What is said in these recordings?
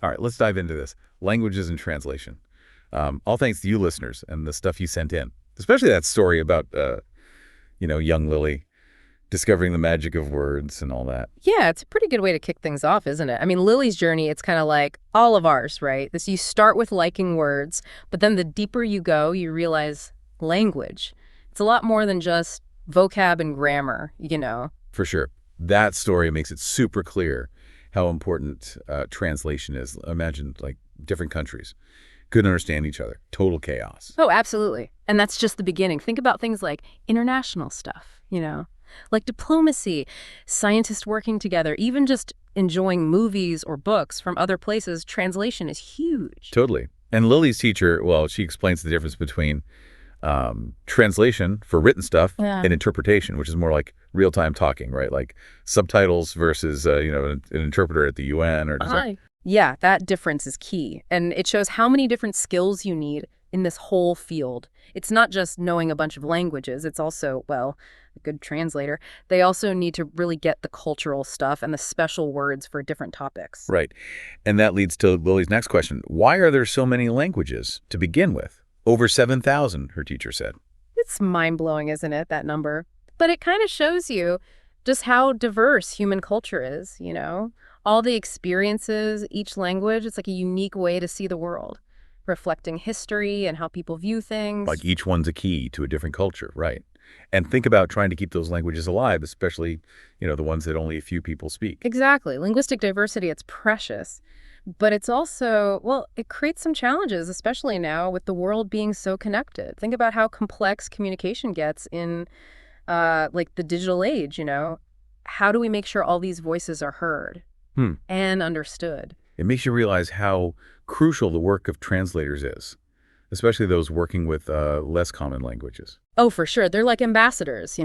All right, let's dive into this. Languages and translation. All thanks to you listeners and the stuff you sent in, especially that story about, young Lily discovering the magic of words and all that. Yeah, it's a pretty good way to kick things off, isn't it? I mean, Lily's journey, it's kind of like all of ours, right? You start with liking words, but then the deeper you go, you realize language. It's a lot more than just vocab and grammar. For sure. That story makes it super clear how important translation is. Imagine, like, different countries couldn't understand each other. Total chaos. Oh, absolutely. And that's just the beginning. Think about things like international stuff, like diplomacy, scientists working together, even just enjoying movies or books from other places. Translation is huge. Totally. And Lily's teacher, well, she explains the difference between translation for written stuff and interpretation, which is more like real-time talking, right? Like subtitles versus, an interpreter at the UN or Yeah, that difference is key. And it shows how many different skills you need in this whole field. It's not just knowing a bunch of languages. It's also, well, a good translator. They also need to really get the cultural stuff and the special words for different topics. Right. And that leads to Lily's next question. Why are there so many languages to begin with? Over 7,000, her teacher said. It's mind-blowing, isn't it, that number? But it kind of shows you just how diverse human culture is. All the experiences, each language, it's like a unique way to see the world, reflecting history and how people view things. Like each one's a key to a different culture, right? And think about trying to keep those languages alive, especially, the ones that only a few people speak. Exactly. Linguistic diversity, it's precious. But it's also, well, it creates some challenges, especially now with the world being so connected. Think about how complex communication gets in, the digital age. How do we make sure all these voices are heard and understood? It makes you realize how crucial the work of translators is, especially those working with less common languages. Oh, for sure. They're like ambassadors,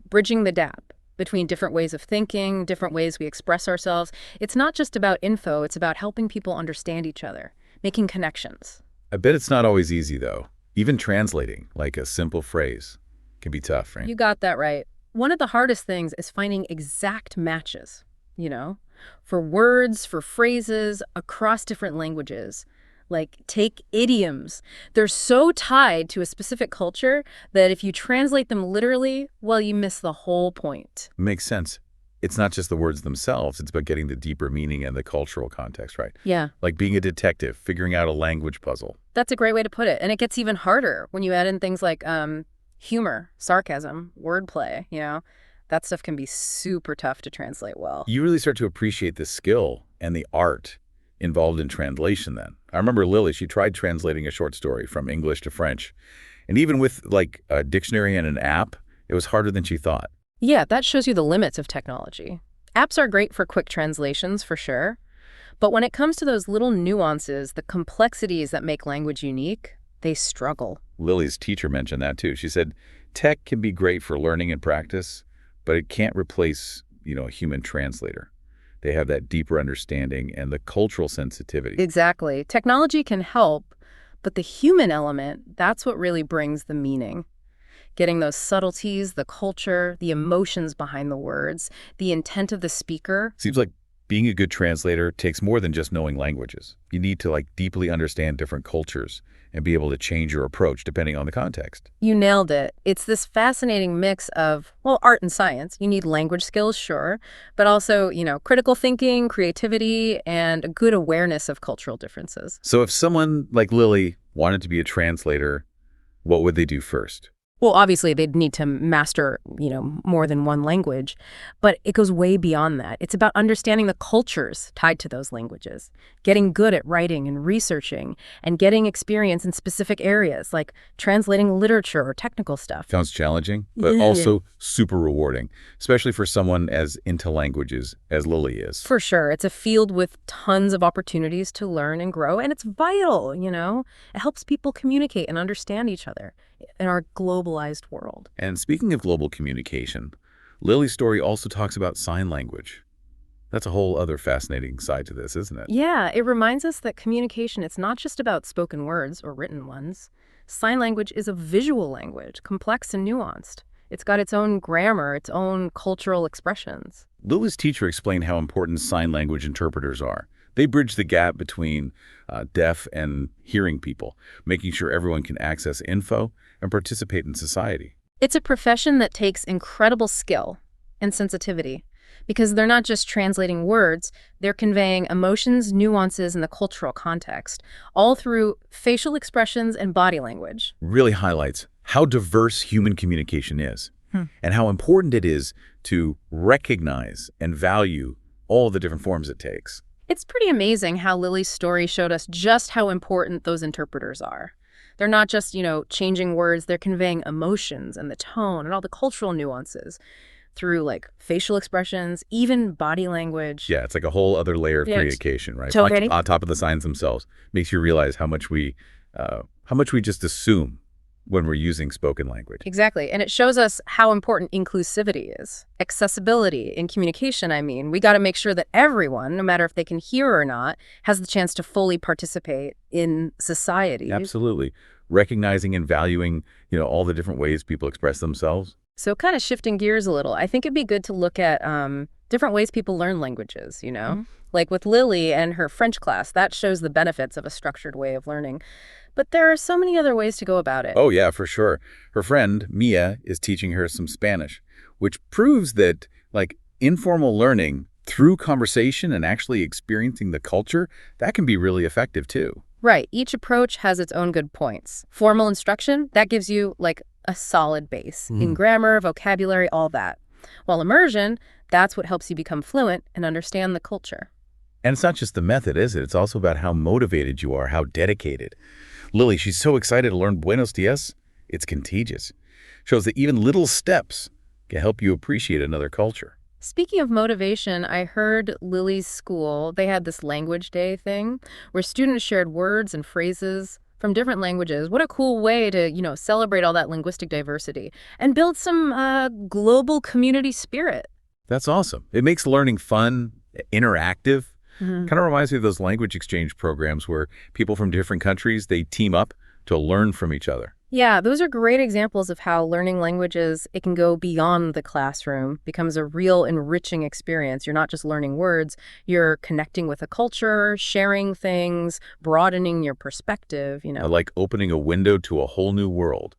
bridging the gap between different ways of thinking, different ways we express ourselves. It's not just about info. It's about helping people understand each other, making connections. I bet it's not always easy, though. Even translating, like a simple phrase, can be tough, right? You got that right. One of the hardest things is finding exact matches, for words, for phrases, across different languages. Like, take idioms. They're so tied to a specific culture that if you translate them literally, well, you miss the whole point. Makes sense. It's not just the words themselves. It's about getting the deeper meaning and the cultural context, right? Yeah. Like being a detective, figuring out a language puzzle. That's a great way to put it. And it gets even harder when you add in things like humor, sarcasm, wordplay, That stuff can be super tough to translate well. You really start to appreciate the skill and the art involved in translation then. I remember Lily, she tried translating a short story from English to French. And even with like a dictionary and an app, it was harder than she thought. Yeah, that shows you the limits of technology. Apps are great for quick translations, for sure. But when it comes to those little nuances, the complexities that make language unique, they struggle. Lily's teacher mentioned that too. She said, tech can be great for learning and practice, but it can't replace, a human translator. They have that deeper understanding and the cultural sensitivity. Exactly. Technology can help, but the human element, that's what really brings the meaning. Getting those subtleties, the culture, the emotions behind the words, the intent of the speaker. Seems like being a good translator takes more than just knowing languages. You need to deeply understand different cultures and be able to change your approach depending on the context. You nailed it. It's this fascinating mix of, art and science. You need language skills, sure, but also, critical thinking, creativity, and a good awareness of cultural differences. So if someone like Lily wanted to be a translator, what would they do first? Well, obviously, they'd need to master, more than one language, but it goes way beyond that. It's about understanding the cultures tied to those languages, getting good at writing and researching, and getting experience in specific areas, like translating literature or technical stuff. Sounds challenging, but also super rewarding, especially for someone as into languages as Lily is. For sure. It's a field with tons of opportunities to learn and grow, and it's vital, It helps people communicate and understand each other in our globalized world. And speaking of global communication, Lily's story also talks about sign language. That's a whole other fascinating side to this, isn't it? Yeah, it reminds us that communication, it's not just about spoken words or written ones. Sign language is a visual language, complex and nuanced. It's got its own grammar, its own cultural expressions. Lily's teacher explained how important sign language interpreters are. They bridge the gap between deaf and hearing people, making sure everyone can access info and participate in society. It's a profession that takes incredible skill and sensitivity because they're not just translating words, they're conveying emotions, nuances, and the cultural context, all through facial expressions and body language. Really highlights how diverse human communication is and how important it is to recognize and value all the different forms it takes. It's pretty amazing how Lily's story showed us just how important those interpreters are. They're not just, changing words, they're conveying emotions and the tone and all the cultural nuances through like facial expressions, even body language. Yeah, it's like a whole other layer of communication, right? Totally. On top of the signs themselves, makes you realize how much we just assume when we're using spoken language. Exactly. And it shows us how important inclusivity is. Accessibility in communication, I mean. We got to make sure that everyone, no matter if they can hear or not, has the chance to fully participate in society. Absolutely. Recognizing and valuing, all the different ways people express themselves. So kind of shifting gears a little, I think it'd be good to look at different ways people learn languages, Like with Lily and her French class, that shows the benefits of a structured way of learning. But there are so many other ways to go about it. Oh, yeah, for sure. Her friend, Mia, is teaching her some Spanish, which proves that, informal learning through conversation and actually experiencing the culture, that can be really effective, too. Right. Each approach has its own good points. Formal instruction, that gives you, a solid base in grammar, vocabulary, all that. While immersion, that's what helps you become fluent and understand the culture. And it's not just the method, is it? It's also about how motivated you are, how dedicated. Lily, she's so excited to learn Buenos Dias. It's contagious. Shows that even little steps can help you appreciate another culture. Speaking of motivation, I heard Lily's school, they had this language day thing where students shared words and phrases from different languages. What a cool way to, celebrate all that linguistic diversity and build some global community spirit. That's awesome. It makes learning fun, interactive. Kind of reminds me of those language exchange programs where people from different countries, they team up to learn from each other. Yeah, those are great examples of how learning languages, it can go beyond the classroom, becomes a real enriching experience. You're not just learning words, you're connecting with a culture, sharing things, broadening your perspective, Like opening a window to a whole new world.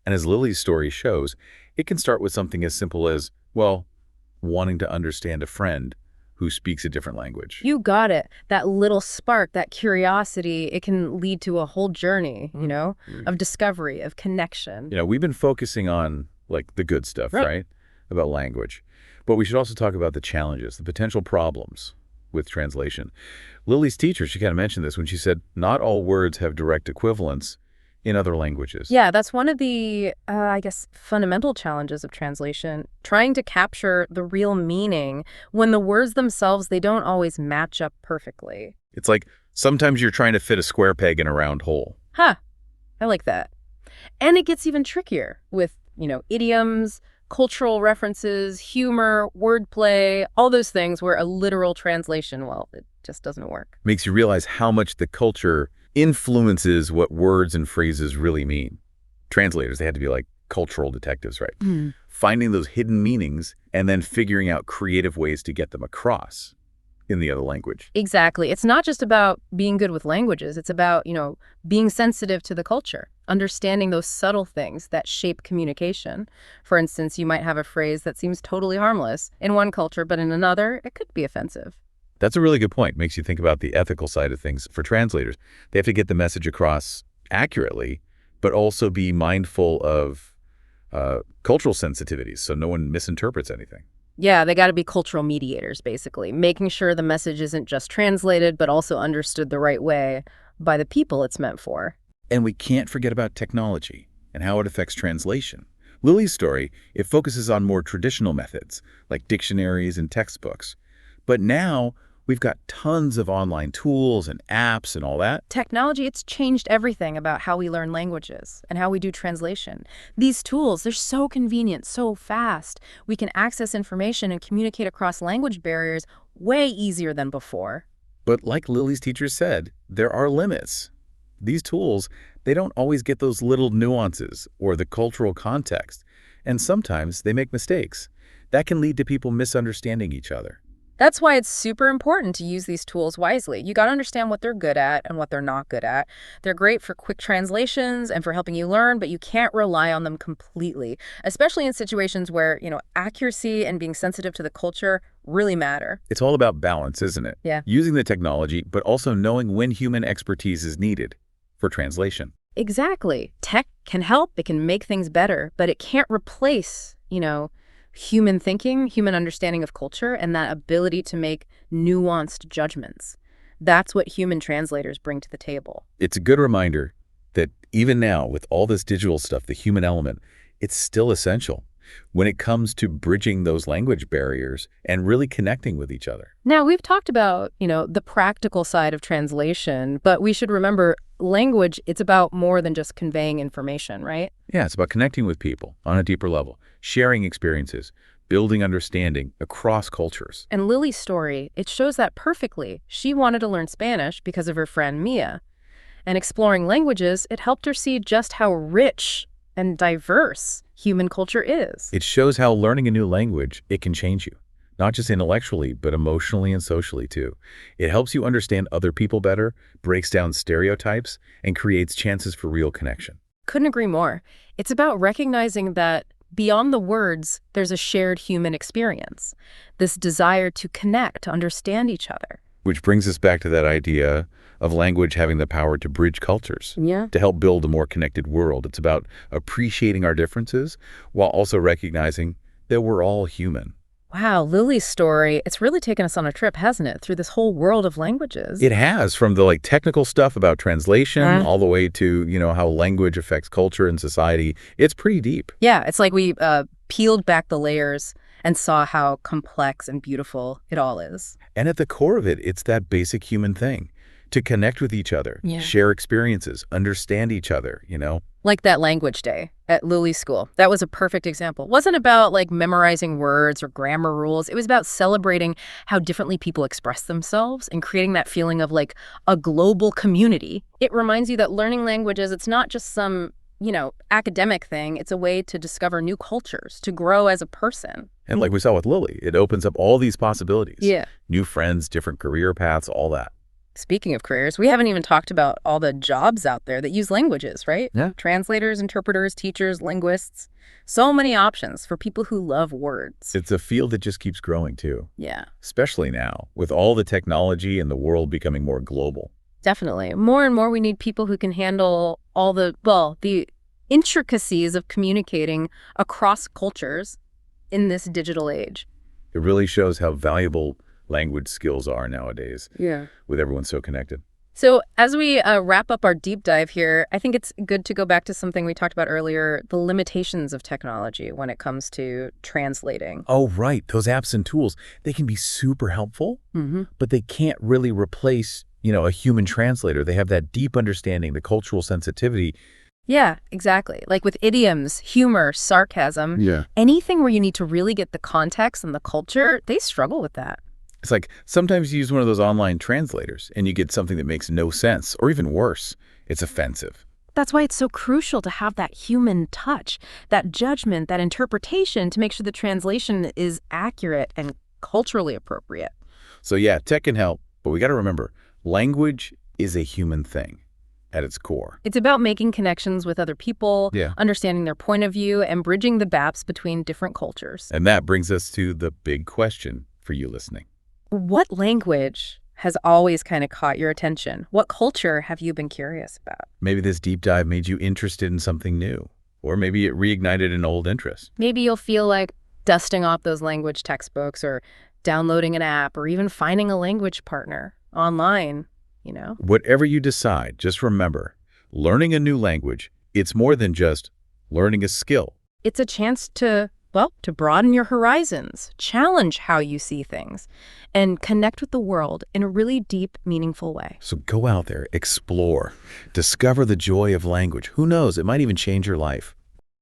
And as Lily's story shows, it can start with something as simple as, wanting to understand a friend who speaks a different language. You got it. That little spark, that curiosity, it can lead to a whole journey, of discovery, of connection. We've been focusing on the good stuff, right? About language. But we should also talk about the challenges, the potential problems with translation. Lily's teacher, she kind of mentioned this when she said, not all words have direct equivalents in other languages. Yeah, that's one of the, fundamental challenges of translation, trying to capture the real meaning when the words themselves, they don't always match up perfectly. It's like sometimes you're trying to fit a square peg in a round hole. I like that. And it gets even trickier with, idioms, cultural references, humor, wordplay, all those things where a literal translation, it just doesn't work. Makes you realize how much the culture influences what words and phrases really mean. Translators, they had to be like cultural detectives, right? Finding those hidden meanings and then figuring out creative ways to get them across in the other language. Exactly. It's not just about being good with languages. It's about, being sensitive to the culture, understanding those subtle things that shape communication. For instance, you might have a phrase that seems totally harmless in one culture, but in another, it could be offensive. That's a really good point. Makes you think about the ethical side of things for translators. They have to get the message across accurately, but also be mindful of cultural sensitivities so no one misinterprets anything. Yeah, they got to be cultural mediators, basically, making sure the message isn't just translated, but also understood the right way by the people it's meant for. And we can't forget about technology and how it affects translation. Lily's story, it focuses on more traditional methods, like dictionaries and textbooks. But now we've got tons of online tools and apps and all that. Technology, it's changed everything about how we learn languages and how we do translation. These tools, they're so convenient, so fast. We can access information and communicate across language barriers way easier than before. But like Lily's teacher said, there are limits. These tools, they don't always get those little nuances or the cultural context. And sometimes they make mistakes. That can lead to people misunderstanding each other. That's why it's super important to use these tools wisely. You got to understand what they're good at and what they're not good at. They're great for quick translations and for helping you learn, but you can't rely on them completely, especially in situations where, accuracy and being sensitive to the culture really matter. It's all about balance, isn't it? Yeah. Using the technology, but also knowing when human expertise is needed for translation. Exactly. Tech can help, it can make things better, but it can't replace, human thinking, human understanding of culture, and that ability to make nuanced judgments. That's what human translators bring to the table. It's a good reminder that even now, with all this digital stuff, the human element, it's still essential when it comes to bridging those language barriers and really connecting with each other. Now, we've talked about, the practical side of translation, but we should remember language, it's about more than just conveying information, right? Yeah, it's about connecting with people on a deeper level, sharing experiences, building understanding across cultures. And Lily's story, it shows that perfectly. She wanted to learn Spanish because of her friend Mia. And exploring languages, it helped her see just how rich and diverse human culture is. It shows how learning a new language, it can change you, not just intellectually, but emotionally and socially too. It helps you understand other people better, breaks down stereotypes, and creates chances for real connection. Couldn't agree more. It's about recognizing that beyond the words, there's a shared human experience, this desire to connect, to understand each other. Which brings us back to that idea of language having the power to bridge cultures, Yeah. to help build a more connected world. It's about appreciating our differences while also recognizing that we're all human. Wow, Lily's story, it's really taken us on a trip, hasn't it, through this whole world of languages. It has, from the technical stuff about translation all the way to, how language affects culture and society. It's pretty deep. Yeah, it's like we peeled back the layers and saw how complex and beautiful it all is. And at the core of it, it's that basic human thing, to connect with each other, share experiences, understand each other. Like that language day at Lily's school. That was a perfect example. It wasn't about memorizing words or grammar rules. It was about celebrating how differently people express themselves and creating that feeling of a global community. It reminds you that learning languages, it's not just some, academic thing. It's a way to discover new cultures, to grow as a person. And like we saw with Lily, it opens up all these possibilities. Yeah. New friends, different career paths, all that. Speaking of careers, we haven't even talked about all the jobs out there that use languages, right? Yeah. Translators, interpreters, teachers, linguists. So many options for people who love words. It's a field that just keeps growing too. Yeah. Especially now, with all the technology and the world becoming more global. Definitely. More and more we need people who can handle all the intricacies of communicating across cultures in this digital age. It really shows how valuable language skills are nowadays. Yeah. With everyone so connected. So as we wrap up our deep dive here, I think it's good to go back to something we talked about earlier, the limitations of technology when it comes to translating. Oh, right. Those apps and tools, they can be super helpful, but they can't really replace, a human translator. They have that deep understanding, the cultural sensitivity. Yeah, exactly. Like with idioms, humor, sarcasm, anything where you need to really get the context and the culture, they struggle with that. It's like sometimes you use one of those online translators and you get something that makes no sense, or even worse, it's offensive. That's why it's so crucial to have that human touch, that judgment, that interpretation to make sure the translation is accurate and culturally appropriate. So yeah, tech can help, but we got to remember, language is a human thing at its core. It's about making connections with other people, Yeah. understanding their point of view, and bridging the gaps between different cultures. And that brings us to the big question for you listening. What language has always kind of caught your attention? What culture have you been curious about? Maybe this deep dive made you interested in something new, or maybe it reignited an old interest. Maybe you'll feel like dusting off those language textbooks or downloading an app or even finding a language partner online, Whatever you decide, just remember, learning a new language, it's more than just learning a skill. It's a chance to broaden your horizons, challenge how you see things, and connect with the world in a really deep, meaningful way. So go out there, explore, discover the joy of language. Who knows, it might even change your life.